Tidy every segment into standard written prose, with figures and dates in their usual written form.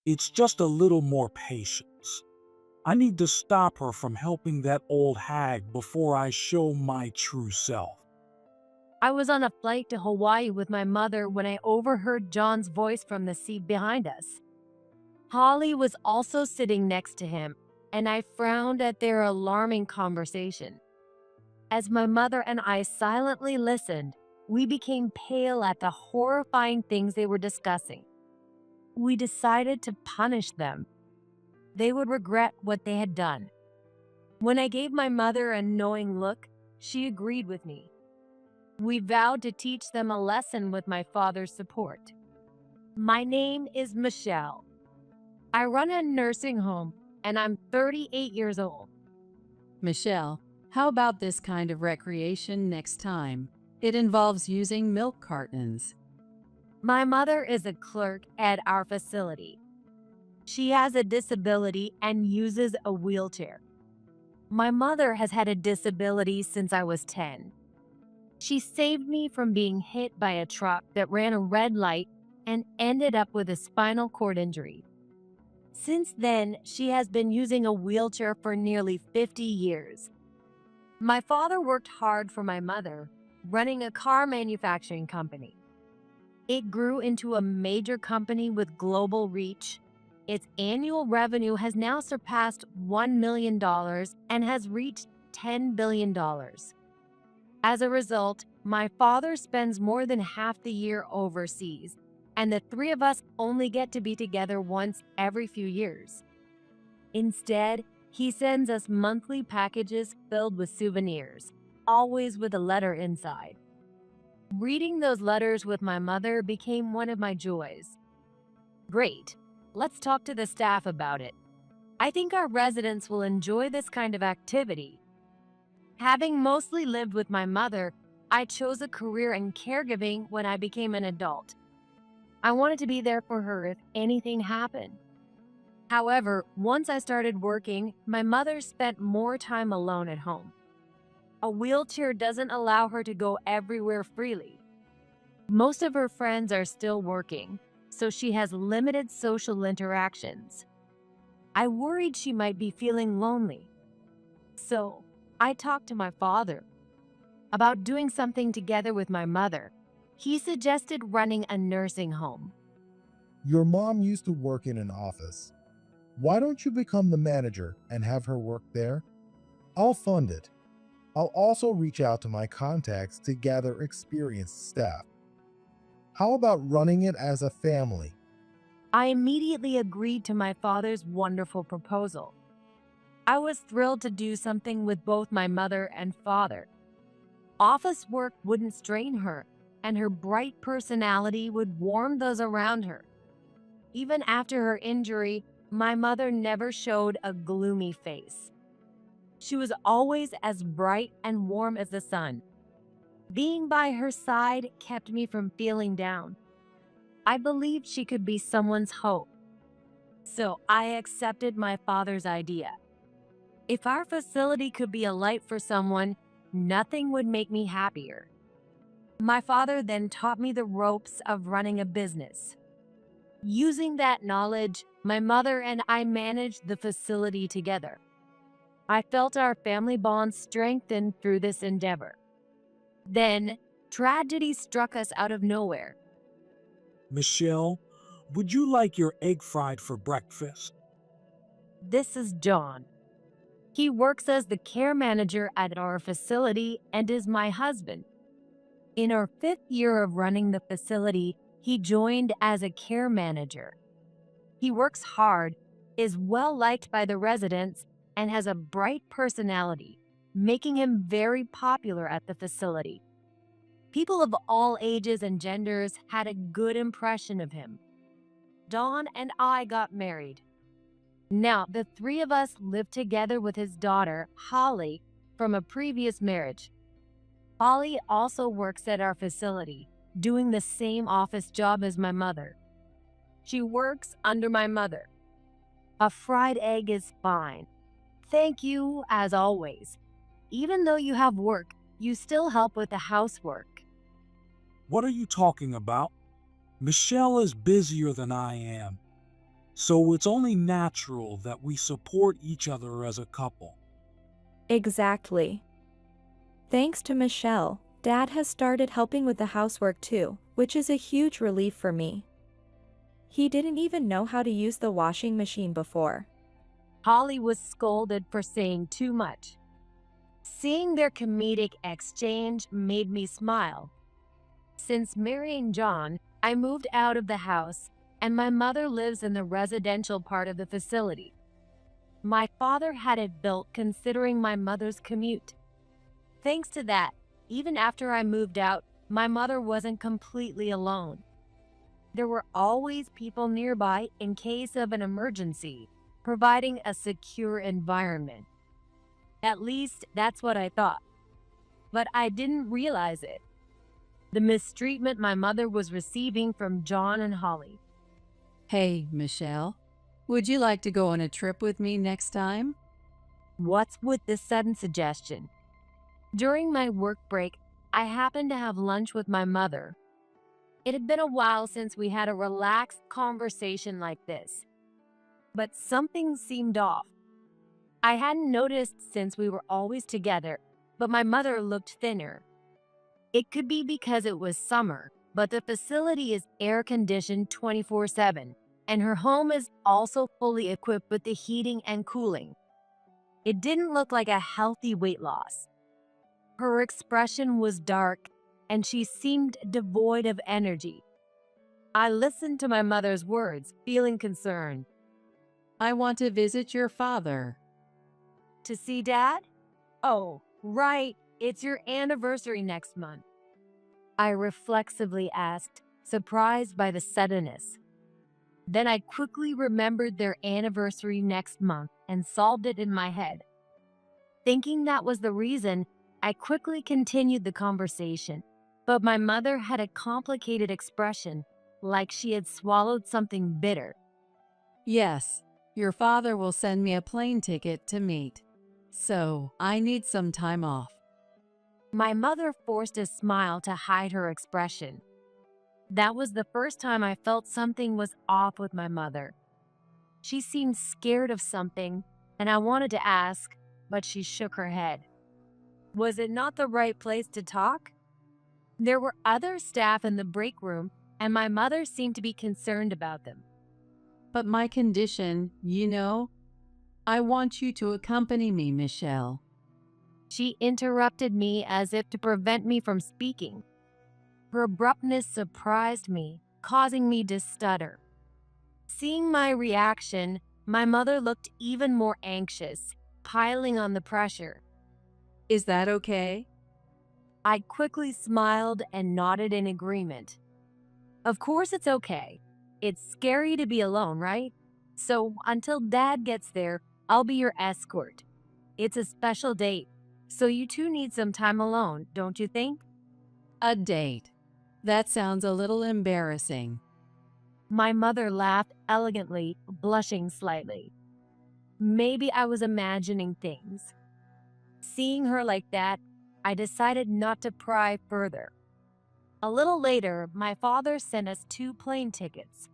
It's just a little more patience. I need to stop her from helping that old hag before I show my true self. I was on a flight to Hawaii with my mother when I overheard John's voice from the seat behind us. Holly was also sitting next to him, and I frowned at their alarming conversation. As my mother and I silently listened, we became pale at the horrifying things they were discussing. We decided to punish them. They would regret what they had done. When I gave my mother a knowing look, she agreed with me. We vowed to teach them a lesson with my father's support. My name is Michelle. I run a nursing home, and I'm 38 years old. Michelle, how about this kind of recreation next time? It involves using milk cartons. My mother is a clerk at our facility. She has a disability and uses a wheelchair. My mother has had a disability since I was 10. She saved me from being hit by a truck that ran a red light and ended up with a spinal cord injury. Since then, she has been using a wheelchair for nearly 50 years. My father worked hard for my mother, running a car manufacturing company. It grew into a major company with global reach. Its annual revenue has now surpassed $1 million and has reached $10 billion. As a result, my father spends more than half the year overseas, and the three of us only get to be together once every few years. Instead, he sends us monthly packages filled with souvenirs, always with a letter inside. Reading those letters with my mother became one of my joys. Great, let's talk to the staff about it. I think our residents will enjoy this kind of activity. Having mostly lived with my mother, I chose a career in caregiving when I became an adult. I wanted to be there for her if anything happened. However, once I started working, my mother spent more time alone at home. A wheelchair doesn't allow her to go everywhere freely. Most of her friends are still working, so she has limited social interactions. I worried she might be feeling lonely. So, I talked to my father about doing something together with my mother. He suggested running a nursing home. Your mom used to work in an office. Why don't you become the manager and have her work there? I'll fund it. I'll also reach out to my contacts to gather experienced staff. How about running it as a family? I immediately agreed to my father's wonderful proposal. I was thrilled to do something with both my mother and father. Office work wouldn't strain her, and her bright personality would warm those around her. Even after her injury, my mother never showed a gloomy face. She was always as bright and warm as the sun. Being by her side kept me from feeling down. I believed she could be someone's hope. So I accepted my father's idea. If our facility could be a light for someone, nothing would make me happier. My father then taught me the ropes of running a business. Using that knowledge, my mother and I managed the facility together. I felt our family bond strengthened through this endeavor. Then, tragedy struck us out of nowhere. Michelle, would you like your egg fried for breakfast? This is John. He works as the care manager at our facility and is my husband. In our 5th year of running the facility, he joined as a care manager. He works hard, is well liked by the residents, and has a bright personality, making him very popular at the facility. People of all ages and genders had a good impression of him. Dawn and I got married. Now, the three of us live together with his daughter, Holly, from a previous marriage. Holly also works at our facility, doing the same office job as my mother. She works under my mother. A fried egg is fine. Thank you, as always. Even though you have work, you still help with the housework. What are you talking about? Michelle is busier than I am. So it's only natural that we support each other as a couple. Exactly. Thanks to Michelle, Dad has started helping with the housework too, which is a huge relief for me. He didn't even know how to use the washing machine before. Holly was scolded for saying too much. Seeing their comedic exchange made me smile. Since marrying John, I moved out of the house, and my mother lives in the residential part of the facility. My father had it built considering my mother's commute. Thanks to that, even after I moved out, my mother wasn't completely alone. There were always people nearby in case of an emergency, providing a secure environment. At least that's what I thought. But I didn't realize it. The mistreatment my mother was receiving from John and Holly. Hey, Michelle, would you like to go on a trip with me next time? What's with this sudden suggestion? During my work break, I happened to have lunch with my mother. It had been a while since we had a relaxed conversation like this. But something seemed off. I hadn't noticed since we were always together, but my mother looked thinner. It could be because it was summer, but the facility is air-conditioned 24/7, and her home is also fully equipped with the heating and cooling. It didn't look like a healthy weight loss. Her expression was dark, and she seemed devoid of energy. I listened to my mother's words, feeling concerned. I want to visit your father. To see Dad? Oh, right, it's your anniversary next month. I reflexively asked, surprised by the suddenness. Then I quickly remembered their anniversary next month and solved it in my head. Thinking that was the reason, I quickly continued the conversation, but my mother had a complicated expression, like she had swallowed something bitter. Yes, your father will send me a plane ticket to meet. So, I need some time off. My mother forced a smile to hide her expression. That was the first time I felt something was off with my mother. She seemed scared of something, and I wanted to ask, but she shook her head. Was it not the right place to talk? There were other staff in the break room, and my mother seemed to be concerned about them. But my condition, you know, I want you to accompany me, Michelle. She interrupted me as if to prevent me from speaking. Her abruptness surprised me, causing me to stutter. Seeing my reaction, my mother looked even more anxious, piling on the pressure. Is that okay? I quickly smiled and nodded in agreement. Of course it's okay. It's scary to be alone, right? So until Dad gets there, I'll be your escort. It's a special date, so you two need some time alone, don't you think? A date. That sounds a little embarrassing. My mother laughed elegantly, blushing slightly. Maybe I was imagining things. Seeing her like that, I decided not to pry further. A little later, my father sent us 2 plane tickets.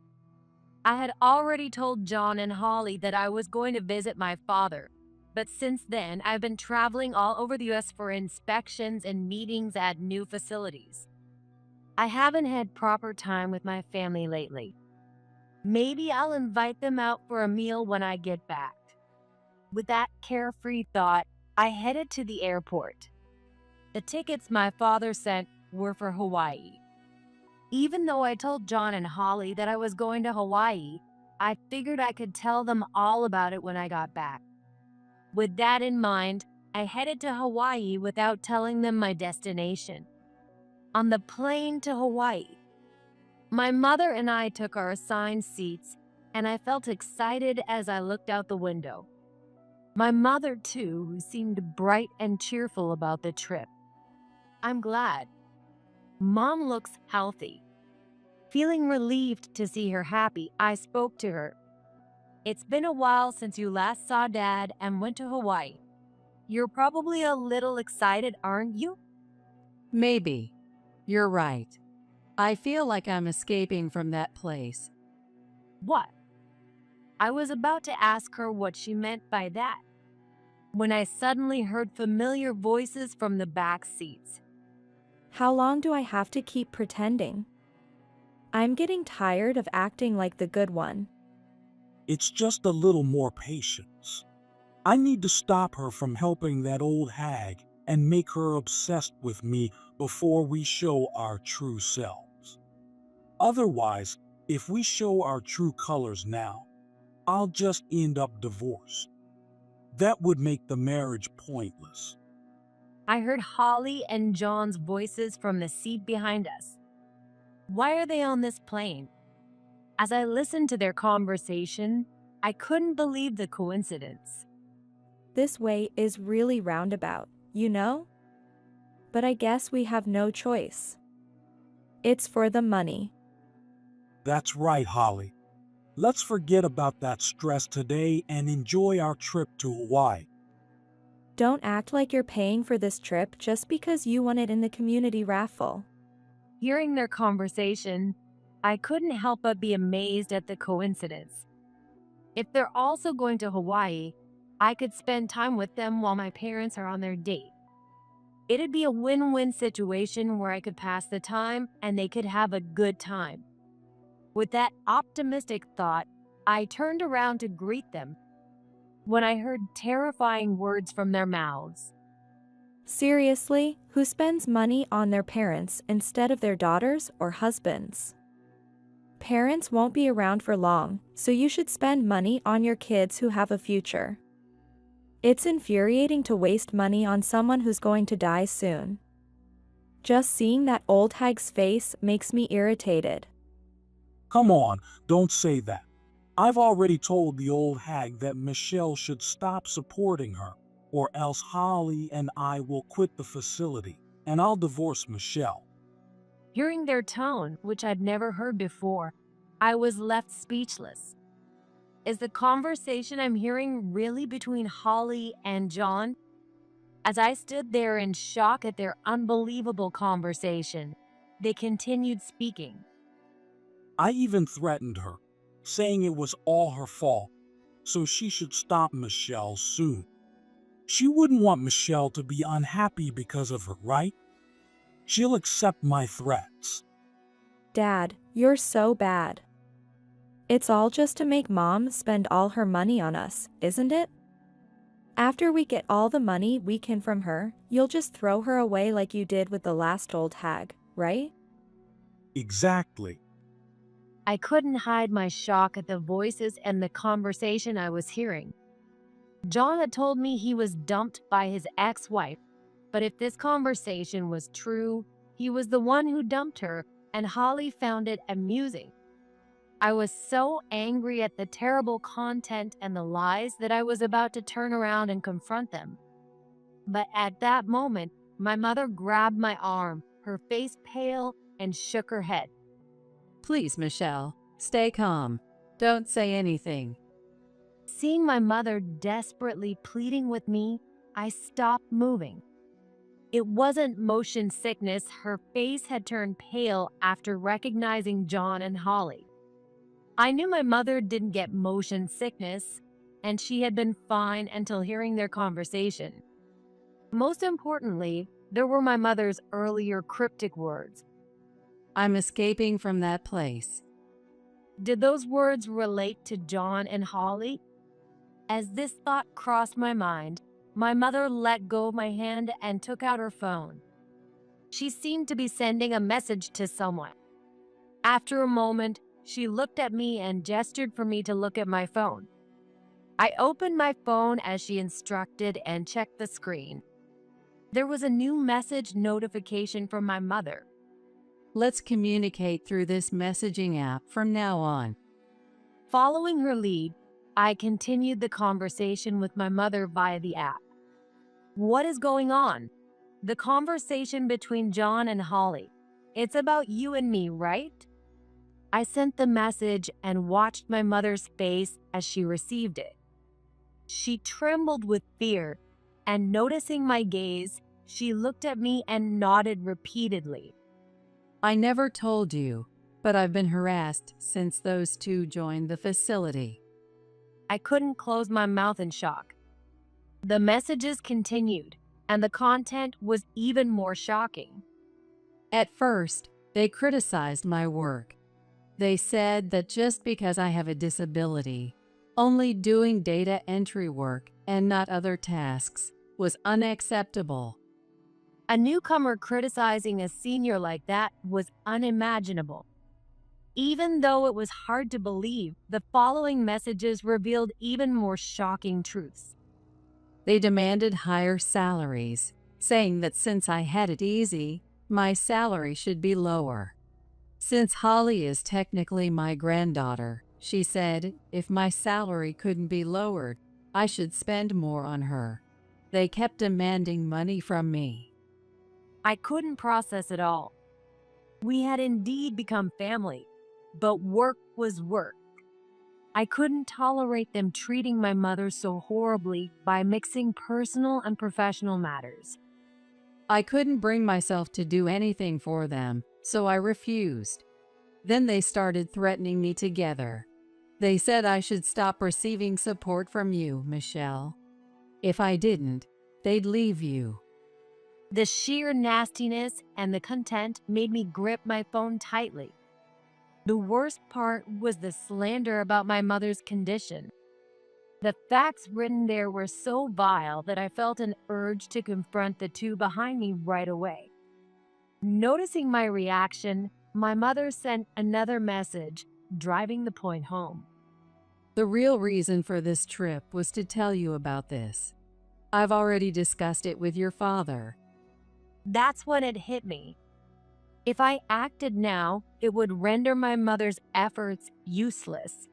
I had already told John and Holly that I was going to visit my father, but since then, I've been traveling all over the US for inspections and meetings at new facilities. I haven't had proper time with my family lately. Maybe I'll invite them out for a meal when I get back. With that carefree thought, I headed to the airport. The tickets my father sent were for Hawaii. Even though I told John and Holly that I was going to Hawaii, I figured I could tell them all about it when I got back. With that in mind, I headed to Hawaii without telling them my destination. On the plane to Hawaii, my mother and I took our assigned seats, and I felt excited as I looked out the window. My mother, too, seemed bright and cheerful about the trip. I'm glad. Mom looks healthy. Feeling relieved to see her happy, I spoke to her. It's been a while since you last saw Dad and went to Hawaii. You're probably a little excited, aren't you? Maybe. You're right. I feel like I'm escaping from that place. What? I was about to ask her what she meant by that when I suddenly heard familiar voices from the back seats. How long do I have to keep pretending? I'm getting tired of acting like the good one. It's just a little more patience. I need to stop her from helping that old hag and make her obsessed with me before we show our true selves. Otherwise, if we show our true colors now, I'll just end up divorced. That would make the marriage pointless. I heard Holly and John's voices from the seat behind us. Why are they on this plane? As I listened to their conversation, I couldn't believe the coincidence. This way is really roundabout, you know? But I guess we have no choice. It's for the money. That's right, Holly. Let's forget about that stress today and enjoy our trip to Hawaii. Don't act like you're paying for this trip just because you won it in the community raffle. Hearing their conversation, I couldn't help but be amazed at the coincidence. If they're also going to Hawaii, I could spend time with them while my parents are on their date. It'd be a win-win situation where I could pass the time and they could have a good time. With that optimistic thought, I turned around to greet them when I heard terrifying words from their mouths. Seriously, who spends money on their parents instead of their daughters or husbands? Parents won't be around for long, so you should spend money on your kids who have a future. It's infuriating to waste money on someone who's going to die soon. Just seeing that old hag's face makes me irritated. Come on, don't say that. I've already told the old hag that Michelle should stop supporting her, or else Holly and I will quit the facility, and I'll divorce Michelle. Hearing their tone, which I'd never heard before, I was left speechless. Is the conversation I'm hearing really between Holly and John? As I stood there in shock at their unbelievable conversation, they continued speaking. I even threatened her, saying it was all her fault, so she should stop Michelle soon. She wouldn't want Michelle to be unhappy because of her, right? She'll accept my threats. Dad, you're so bad. It's all just to make Mom spend all her money on us, isn't it? After we get all the money we can from her, you'll just throw her away like you did with the last old hag, right? Exactly. I couldn't hide my shock at the voices and the conversation I was hearing. John had told me he was dumped by his ex-wife, but if this conversation was true, he was the one who dumped her, and Holly found it amusing. I was so angry at the terrible content and the lies that I was about to turn around and confront them. But at that moment, my mother grabbed my arm, her face pale, and shook her head. Please, Michelle, stay calm. Don't say anything. Seeing my mother desperately pleading with me, I stopped moving. It wasn't motion sickness, her face had turned pale after recognizing John and Holly. I knew my mother didn't get motion sickness, and she had been fine until hearing their conversation. Most importantly, there were my mother's earlier cryptic words. I'm escaping from that place. Did those words relate to John and Holly? As this thought crossed my mind, my mother let go of my hand and took out her phone. She seemed to be sending a message to someone. After a moment, she looked at me and gestured for me to look at my phone. I opened my phone as she instructed and checked the screen. There was a new message notification from my mother. Let's communicate through this messaging app from now on. Following her lead, I continued the conversation with my mother via the app. What is going on? The conversation between John and Holly. It's about you and me, right? I sent the message and watched my mother's face as she received it. She trembled with fear, and noticing my gaze, she looked at me and nodded repeatedly. I never told you, but I've been harassed since those two joined the facility. I couldn't close my mouth in shock. The messages continued, and the content was even more shocking. At first, they criticized my work. They said that just because I have a disability, only doing data entry work and not other tasks was unacceptable. A newcomer criticizing a senior like that was unimaginable. Even though it was hard to believe, the following messages revealed even more shocking truths. They demanded higher salaries, saying that since I had it easy, my salary should be lower. Since Holly is technically my granddaughter, she said if my salary couldn't be lowered, I should spend more on her. They kept demanding money from me. I couldn't process it all. We had indeed become family, but work was work. I couldn't tolerate them treating my mother so horribly by mixing personal and professional matters. I couldn't bring myself to do anything for them, so I refused. Then they started threatening me together. They said I should stop receiving support from you, Michelle. If I didn't, they'd leave you. The sheer nastiness and the content made me grip my phone tightly. The worst part was the slander about my mother's condition. The facts written there were so vile that I felt an urge to confront the two behind me right away. Noticing my reaction, my mother sent another message, driving the point home. The real reason for this trip was to tell you about this. I've already discussed it with your father. That's when it hit me. If I acted now, it would render my mother's efforts useless.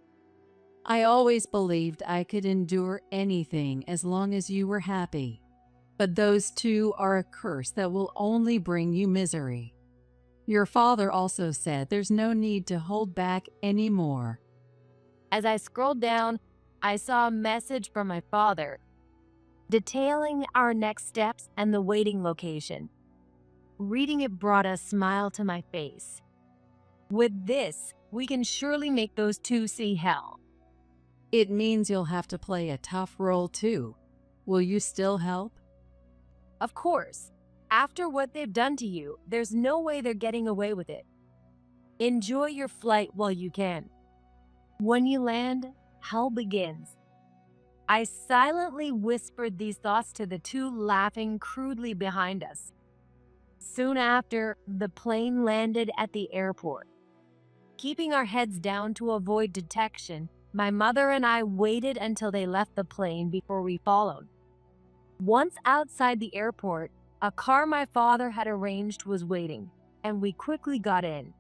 I always believed I could endure anything as long as you were happy. But those two are a curse that will only bring you misery. Your father also said there's no need to hold back anymore. As I scrolled down, I saw a message from my father, detailing our next steps and the waiting location. Reading it brought a smile to my face. With this, we can surely make those two see hell. It means you'll have to play a tough role too. Will you still help? Of course, after what they've done to you, there's no way they're getting away with it. Enjoy your flight while you can. When you land, hell begins. I silently whispered these thoughts to the two laughing crudely behind us. Soon after, the plane landed at the airport. Keeping our heads down to avoid detection, my mother and I waited until they left the plane before we followed. Once outside the airport, a car my father had arranged was waiting, and we quickly got in.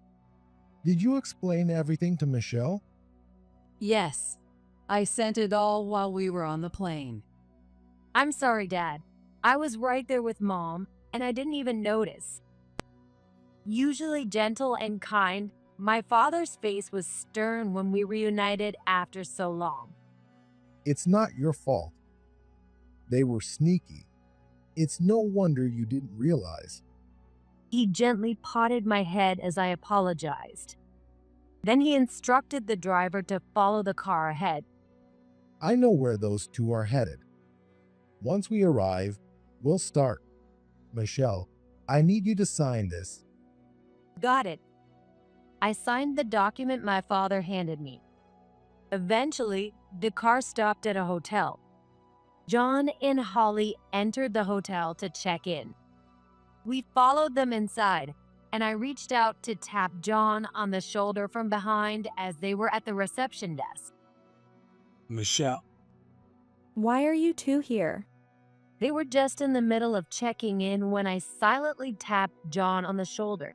Did you explain everything to Michelle? Yes. I sent it all while we were on the plane. I'm sorry, Dad. I was right there with Mom, and I didn't even notice. Usually gentle and kind, my father's face was stern when we reunited after so long. It's not your fault. They were sneaky. It's no wonder you didn't realize. He gently patted my head as I apologized. Then he instructed the driver to follow the car ahead. I know where those two are headed. Once we arrive, we'll start. Michelle, I need you to sign this. Got it. I signed the document my father handed me. Eventually, the car stopped at a hotel. John and Holly entered the hotel to check in. We followed them inside, and I reached out to tap John on the shoulder from behind as they were at the reception desk. Michelle, Why are you two here? They were just in the middle of checking in when I silently tapped John on the shoulder.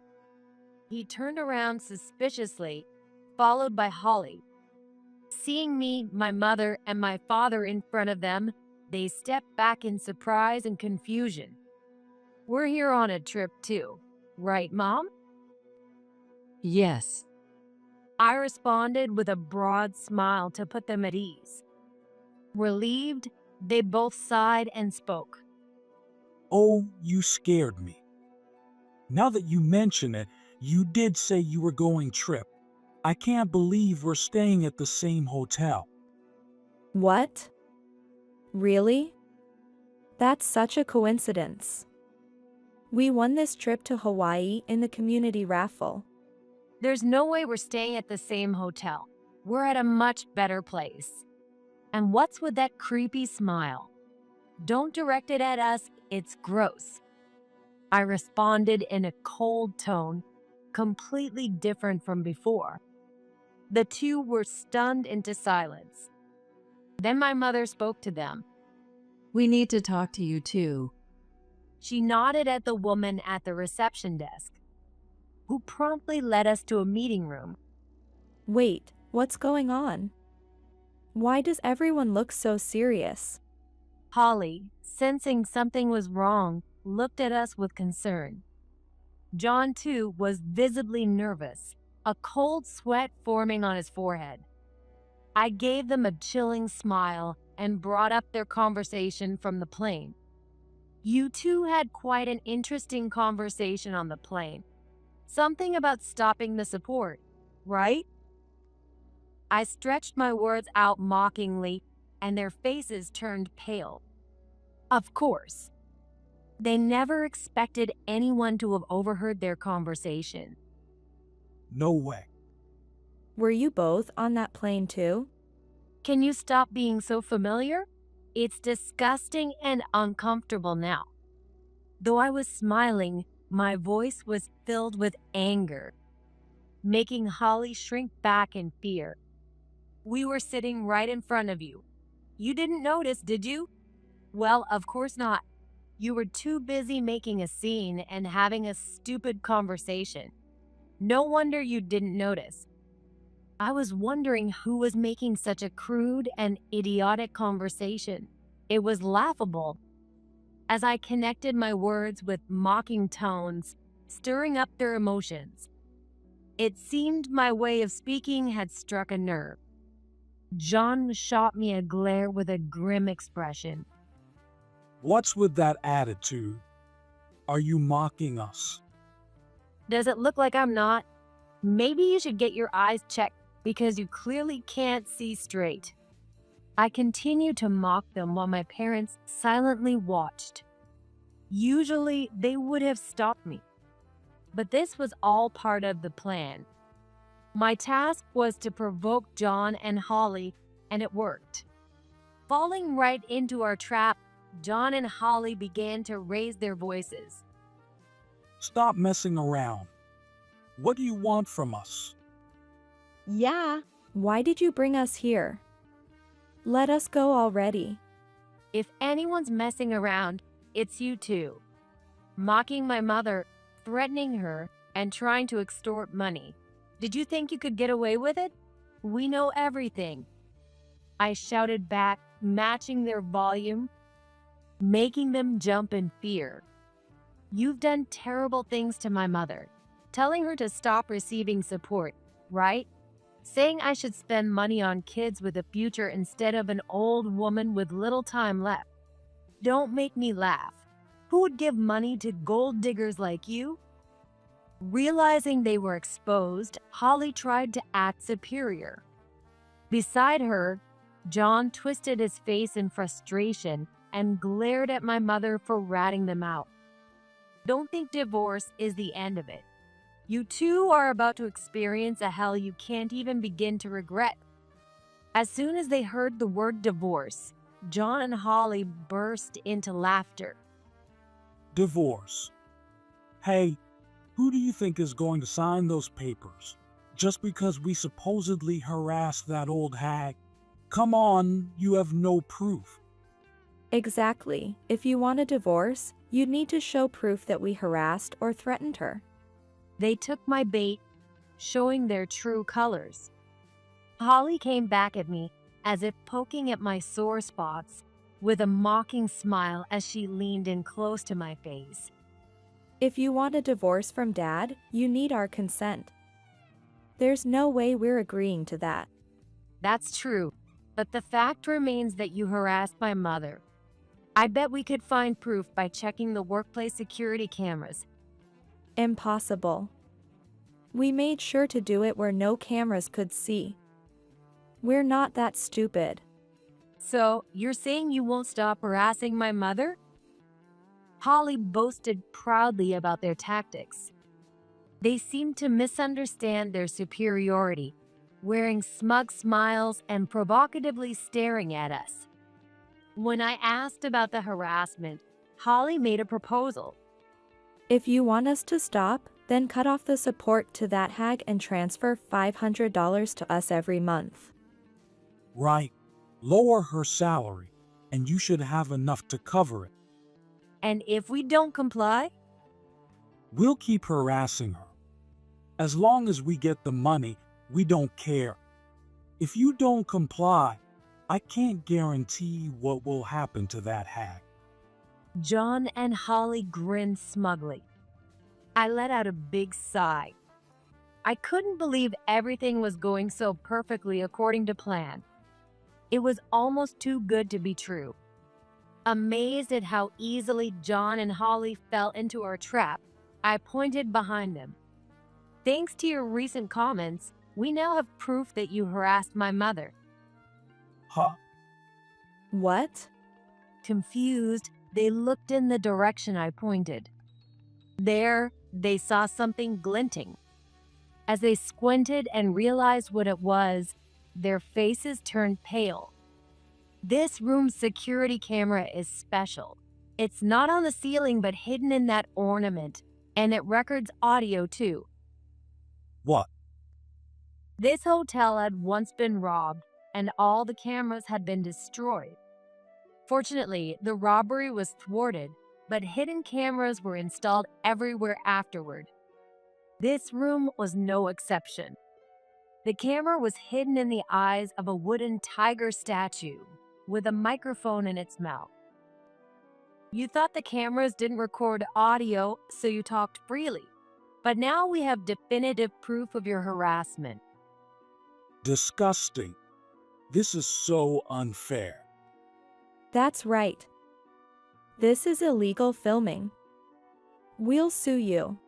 He turned around suspiciously, followed by Holly. Seeing me, my mother, and my father in front of them, they stepped back in surprise and confusion. We're here on a trip too, right, Mom? Yes. I responded with a broad smile to put them at ease. Relieved, they both sighed and spoke. oh, you scared me. Now that you mention it, you did say you were going trip. I can't believe we're staying at the same hotel. What? Really? That's such a coincidence. We won this trip to Hawaii in the community raffle. There's no way we're staying at the same hotel. We're at a much better place. And what's with that creepy smile? Don't direct it at us, it's gross. I responded in a cold tone, completely different from before. The two were stunned into silence. Then my mother spoke to them. We need to talk to you too. She nodded at the woman at the reception desk, who promptly led us to a meeting room. Wait, what's going on? Why does everyone look so serious? Holly, sensing something was wrong, looked at us with concern. John, too, was visibly nervous, a cold sweat forming on his forehead. I gave them a chilling smile and brought up their conversation from the plane. You two had quite an interesting conversation on the plane. Something about stopping the support, right? I stretched my words out mockingly, and their faces turned pale. Of course. They never expected anyone to have overheard their conversation. No way. Were you both on that plane too? Can you stop being so familiar? It's disgusting and uncomfortable now. Though I was smiling, my voice was filled with anger, making Holly shrink back in fear. We were sitting right in front of you. You didn't notice, did you? Well, of course not. You were too busy making a scene and having a stupid conversation. No wonder you didn't notice. I was wondering who was making such a crude and idiotic conversation. It was laughable. As I connected my words with mocking tones, stirring up their emotions, it seemed my way of speaking had struck a nerve. John shot me a glare with a grim expression. What's with that attitude? Are you mocking us? Does it look like I'm not? Maybe you should get your eyes checked because you clearly can't see straight. I continued to mock them while my parents silently watched. Usually, they would have stopped me. But this was all part of the plan. My task was to provoke John and Holly, and it worked. Falling right into our trap, John and Holly began to raise their voices. Stop messing around. What do you want from us? Yeah. Why did you bring us here? Let us go already. If anyone's messing around, it's you two. Mocking my mother, threatening her, and trying to extort money. Did you think you could get away with it? We know everything. I shouted back, matching their volume, making them jump in fear. You've done terrible things to my mother, telling her to stop receiving support, right? Saying I should spend money on kids with a future instead of an old woman with little time left. Don't make me laugh. Who would give money to gold diggers like you? Realizing they were exposed, Holly tried to act superior. Beside her, John twisted his face in frustration and glared at my mother for ratting them out. Don't think divorce is the end of it. You two are about to experience a hell you can't even begin to regret. As soon as they heard the word divorce, John and Holly burst into laughter. Divorce. Hey, who do you think is going to sign those papers? Just because we supposedly harassed that old hag? Come on, you have no proof. Exactly. If you want a divorce, you'd need to show proof that we harassed or threatened her. They took my bait, showing their true colors. Holly came back at me, as if poking at my sore spots, with a mocking smile as she leaned in close to my face. If you want a divorce from Dad, you need our consent. There's no way we're agreeing to that. That's true, but the fact remains that you harassed my mother. I bet we could find proof by checking the workplace security cameras. Impossible. We made sure to do it where no cameras could see. We're not that stupid. So, you're saying you won't stop harassing my mother? Holly boasted proudly about their tactics. They seemed to misunderstand their superiority, wearing smug smiles and provocatively staring at us. When I asked about the harassment, Holly made a proposal. If you want us to stop, then cut off the support to that hag and transfer $500 to us every month. Right. Lower her salary, and you should have enough to cover it. And if we don't comply? We'll keep harassing her. As long as we get the money, we don't care. If you don't comply, I can't guarantee what will happen to that hag. John and Holly grinned smugly. I let out a big sigh. I couldn't believe everything was going so perfectly according to plan. It was almost too good to be true. Amazed at how easily John and Holly fell into our trap, I pointed behind them. Thanks to your recent comments, we now have proof that you harassed my mother. Huh? What? Confused, they looked in the direction I pointed. There, they saw something glinting. As they squinted and realized what it was, their faces turned pale. This room's security camera is special. It's not on the ceiling but hidden in that ornament, and it records audio too. What? This hotel had once been robbed, and all the cameras had been destroyed. Fortunately, the robbery was thwarted, but hidden cameras were installed everywhere afterward. This room was no exception. The camera was hidden in the eyes of a wooden tiger statue with a microphone in its mouth. You thought the cameras didn't record audio, so you talked freely. But now we have definitive proof of your harassment. Disgusting. This is so unfair. That's right. This is illegal filming. We'll sue you.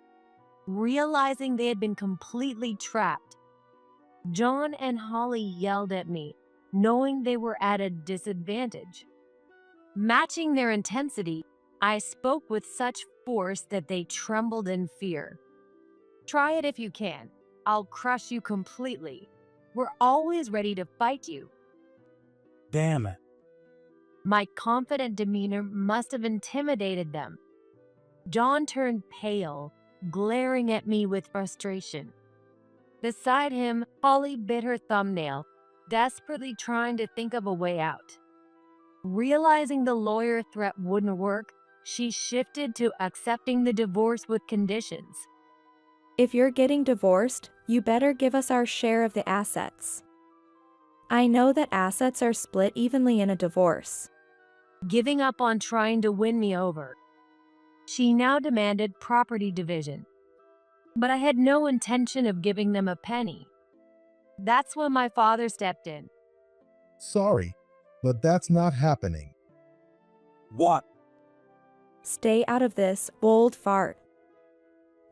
Realizing they had been completely trapped, John and Holly yelled at me, knowing they were at a disadvantage. Matching their intensity, I spoke with such force that they trembled in fear. Try it if you can. I'll crush you completely. We're always ready to fight you. Damn it. My confident demeanor must have intimidated them. John turned pale, glaring at me with frustration. Beside him, Holly bit her thumbnail, desperately trying to think of a way out. Realizing the lawyer threat wouldn't work, she shifted to accepting the divorce with conditions. If you're getting divorced, you better give us our share of the assets. I know that assets are split evenly in a divorce. Giving up on trying to win me over, she now demanded property division. But I had no intention of giving them a penny. That's when my father stepped in. Sorry, but that's not happening. What? Stay out of this, old fart.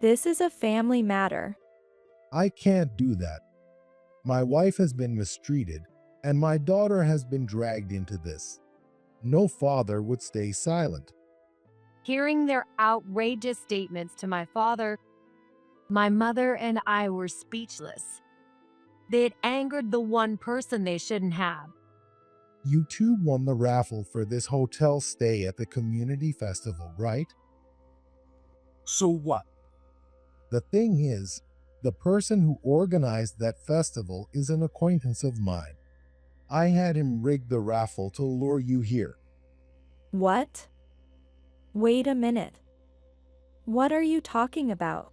This is a family matter. I can't do that. My wife has been mistreated, and my daughter has been dragged into this. No father would stay silent. Hearing their outrageous statements to my father, my mother and I were speechless. They had angered the one person they shouldn't have. You two won the raffle for this hotel stay at the community festival, right? So what? The thing is, the person who organized that festival is an acquaintance of mine. I had him rig the raffle to lure you here. What? Wait a minute. What are you talking about?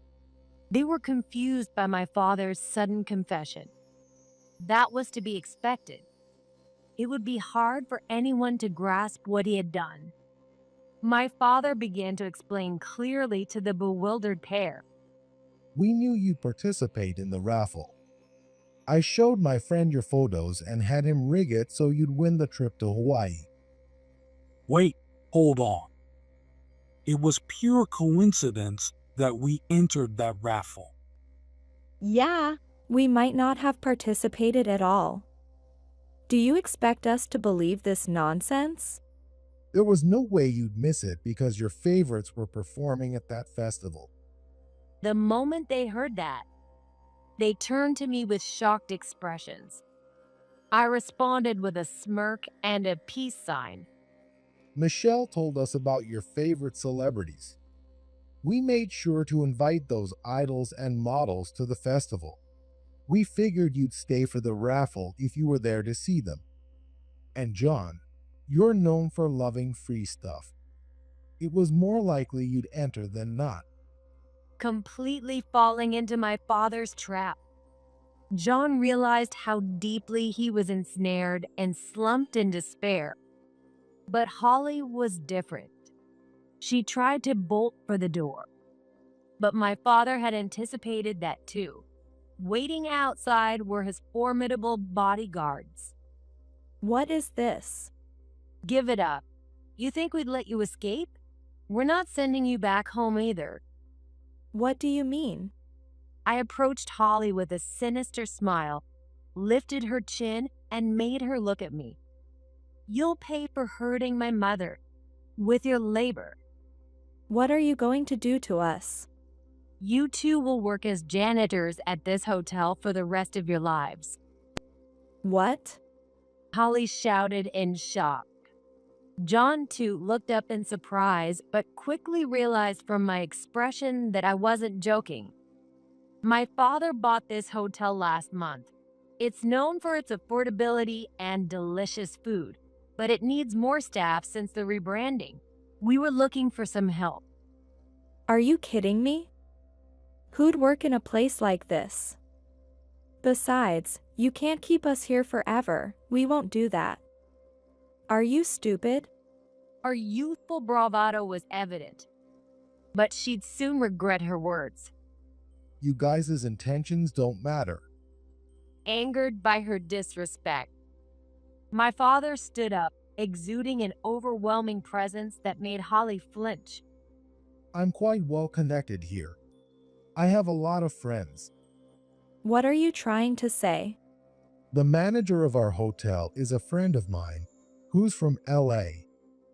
They were confused by my father's sudden confession. That was to be expected. It would be hard for anyone to grasp what he had done. My father began to explain clearly to the bewildered pair. We knew you'd participate in the raffle. I showed my friend your photos and had him rig it so you'd win the trip to Hawaii. Wait, hold on. It was pure coincidence that we entered that raffle. Yeah, we might not have participated at all. Do you expect us to believe this nonsense? There was no way you'd miss it because your favorites were performing at that festival. The moment they heard that, they turned to me with shocked expressions. I responded with a smirk and a peace sign. Michelle told us about your favorite celebrities. We made sure to invite those idols and models to the festival. We figured you'd stay for the raffle if you were there to see them. And John, you're known for loving free stuff. It was more likely you'd enter than not. Completely falling into my father's trap. John realized how deeply he was ensnared and slumped in despair. But Holly was different. She tried to bolt for the door. But my father had anticipated that too. Waiting outside were his formidable bodyguards. What is this? Give it up. You think we'd let you escape? We're not sending you back home either. What do you mean? I approached Holly with a sinister smile, lifted her chin, and made her look at me. You'll pay for hurting my mother with your labor. What are you going to do to us? You two will work as janitors at this hotel for the rest of your lives. What? Holly shouted in shock. John, too, looked up in surprise, but quickly realized from my expression that I wasn't joking. My father bought this hotel last month. It's known for its affordability and delicious food, but it needs more staff since the rebranding. We were looking for some help. Are you kidding me? Who'd work in a place like this? Besides, you can't keep us here forever. We won't do that. Are you stupid? Her youthful bravado was evident, but she'd soon regret her words. You guys' intentions don't matter. Angered by her disrespect, my father stood up, exuding an overwhelming presence that made Holly flinch. I'm quite well connected here. I have a lot of friends. What are you trying to say? The manager of our hotel is a friend of mine who's from LA.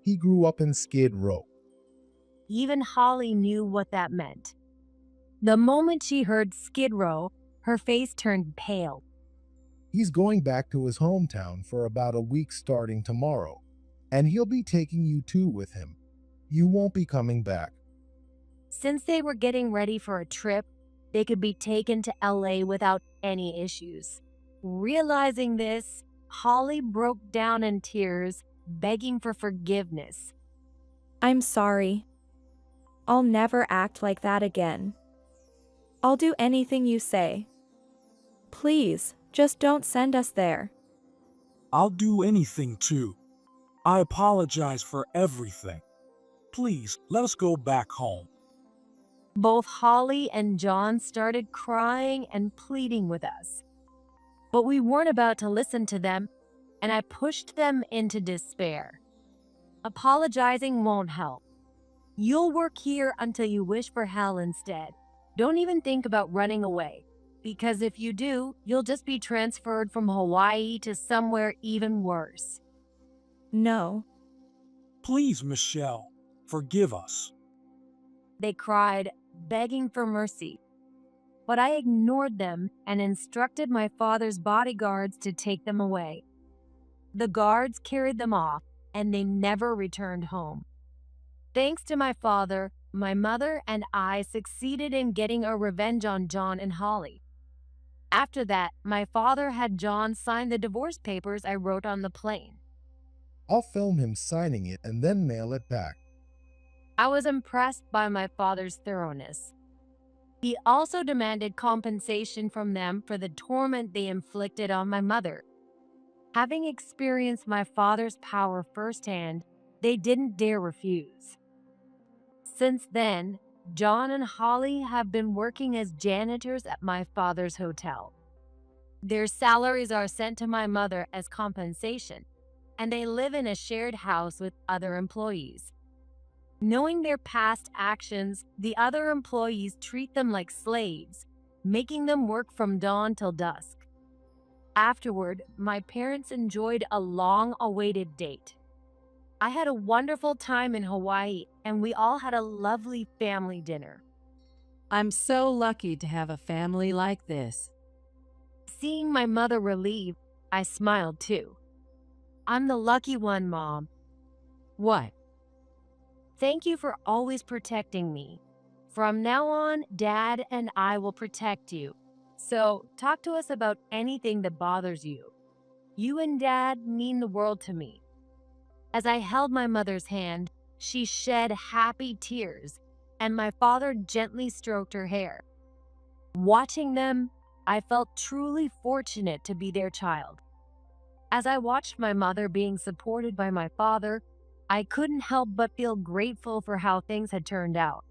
He grew up in Skid Row. Even Holly knew what that meant. The moment she heard Skid Row, her face turned pale. He's going back to his hometown for about a week starting tomorrow, and he'll be taking you two with him. You won't be coming back. Since they were getting ready for a trip, they could be taken to LA without any issues. Realizing this, Holly broke down in tears, begging for forgiveness. I'm sorry. I'll never act like that again. I'll do anything you say. Please, just don't send us there. I'll do anything too. I apologize for everything. Please, let us go back home. Both Holly and John started crying and pleading with us. But we weren't about to listen to them, and I pushed them into despair. Apologizing won't help. You'll work here until you wish for hell instead. Don't even think about running away, because if you do, you'll just be transferred from Hawaii to somewhere even worse. No. Please, Michelle, forgive us. They cried, begging for mercy. But I ignored them and instructed my father's bodyguards to take them away. The guards carried them off, and they never returned home. Thanks to my father, my mother and I succeeded in getting a revenge on John and Holly. After that, my father had John sign the divorce papers I wrote on the plane. I'll film him signing it and then mail it back. I was impressed by my father's thoroughness. He also demanded compensation from them for the torment they inflicted on my mother. Having experienced my father's power firsthand, they didn't dare refuse. Since then, John and Holly have been working as janitors at my father's hotel. Their salaries are sent to my mother as compensation, and they live in a shared house with other employees. Knowing their past actions, the other employees treat them like slaves, making them work from dawn till dusk. Afterward, my parents enjoyed a long awaited date. I had a wonderful time in Hawaii, and we all had a lovely family dinner. I'm so lucky to have a family like this. Seeing my mother relieved, I smiled too. I'm the lucky one, Mom. What? Thank you for always protecting me. From now on, Dad and I will protect you. So, talk to us about anything that bothers you. You and Dad mean the world to me. As I held my mother's hand, she shed happy tears, and my father gently stroked her hair. Watching them, I felt truly fortunate to be their child. As I watched my mother being supported by my father, I couldn't help but feel grateful for how things had turned out.